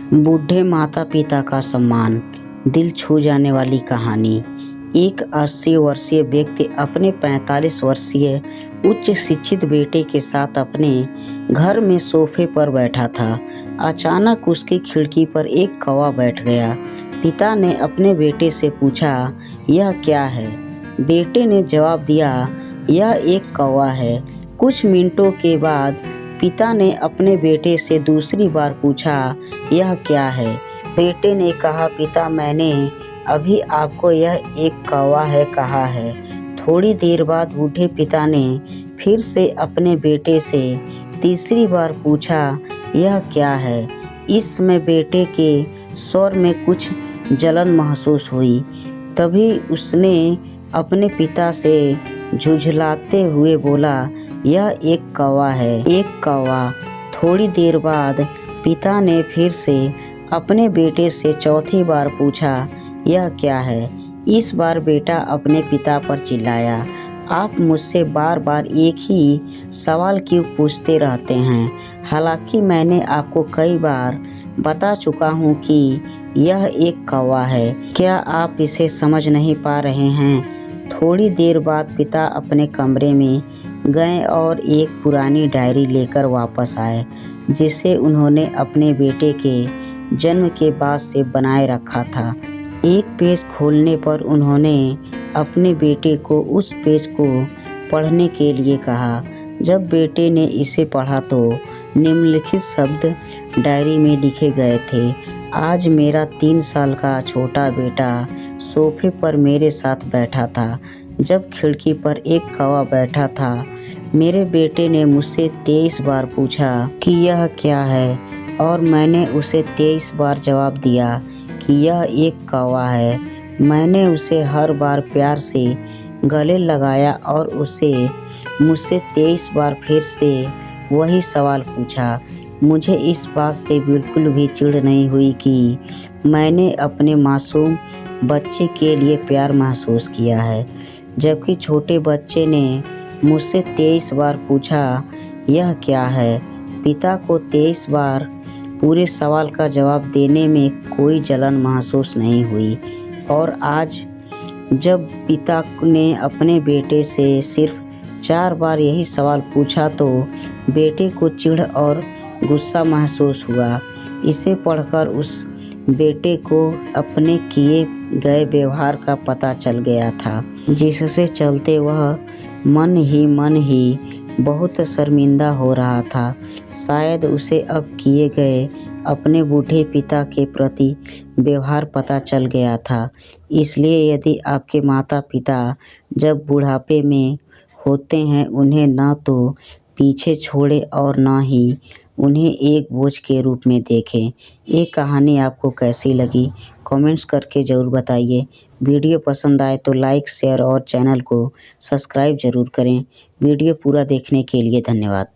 बूढ़े माता पिता का सम्मान, दिल छू जाने वाली कहानी। एक 80 वर्षीय व्यक्ति अपने 45 वर्षीय उच्च शिक्षित बेटे के साथ अपने घर में सोफे पर बैठा था। अचानक उसकी खिड़की पर एक कौवा बैठ गया। पिता ने अपने बेटे से पूछा, यह क्या है? बेटे ने जवाब दिया, यह एक कौवा है। कुछ मिनटों के बाद पिता ने अपने बेटे से दूसरी बार पूछा, यह क्या है? बेटे ने कहा, पिता, मैंने अभी आपको यह एक कौवा है कहा है। थोड़ी देर बाद बूढ़े पिता ने फिर से अपने बेटे से तीसरी बार पूछा, यह क्या है? इस समय बेटे के स्वर में कुछ जलन महसूस हुई। तभी उसने अपने पिता से झुंझलाते हुए बोला, यह एक कौवा है, एक कौवा। थोड़ी देर बाद पिता ने फिर से अपने बेटे से चौथी बार पूछा, यह क्या है? इस बार बेटा अपने पिता पर चिल्लाया, आप मुझसे बार बार एक ही सवाल क्यों पूछते रहते हैं? हालांकि मैंने आपको कई बार बता चुका हूँ कि यह एक कौवा है। क्या आप इसे समझ नहीं पा रहे हैं? थोड़ी देर बाद पिता अपने कमरे में गए और एक पुरानी डायरी लेकर वापस आए, जिसे उन्होंने अपने बेटे के जन्म के बाद से बनाए रखा था। एक पेज खोलने पर उन्होंने अपने बेटे को उस पेज को पढ़ने के लिए कहा। जब बेटे ने इसे पढ़ा तो निम्नलिखित शब्द डायरी में लिखे गए थे, आज मेरा 3 साल का छोटा बेटा सोफे पर मेरे साथ बैठा था जब खिड़की पर एक कौवा बैठा था। मेरे बेटे ने मुझसे 23 बार पूछा कि यह क्या है, और मैंने उसे 23 बार जवाब दिया कि यह एक कौवा है। मैंने उसे हर बार प्यार से गले लगाया और उसे मुझसे 23 बार फिर से वही सवाल पूछा। मुझे इस बात से बिल्कुल भी चिढ़ नहीं हुई कि मैंने अपने मासूम बच्चे के लिए प्यार महसूस किया है, जबकि छोटे बच्चे ने मुझसे 23 बार पूछा, यह क्या है? पिता को 23 बार पूरे सवाल का जवाब देने में कोई जलन महसूस नहीं हुई, और आज जब पिता ने अपने बेटे से सिर्फ 4 बार यही सवाल पूछा तो बेटे को चिढ़ और गुस्सा महसूस हुआ। इसे पढ़कर उस बेटे को अपने किए गए व्यवहार का पता चल गया था, जिससे चलते वह मन ही बहुत शर्मिंदा हो रहा था। शायद उसे अब किए गए अपने बूढ़े पिता के प्रति व्यवहार पता चल गया था। इसलिए यदि आपके माता पिता जब बुढ़ापे में होते हैं, उन्हें न तो पीछे छोड़े और न ही उन्हें एक बोझ के रूप में देखें। ये कहानी आपको कैसी लगी कमेंट्स करके ज़रूर बताइए। वीडियो पसंद आए तो लाइक, शेयर और चैनल को सब्सक्राइब ज़रूर करें। वीडियो पूरा देखने के लिए धन्यवाद।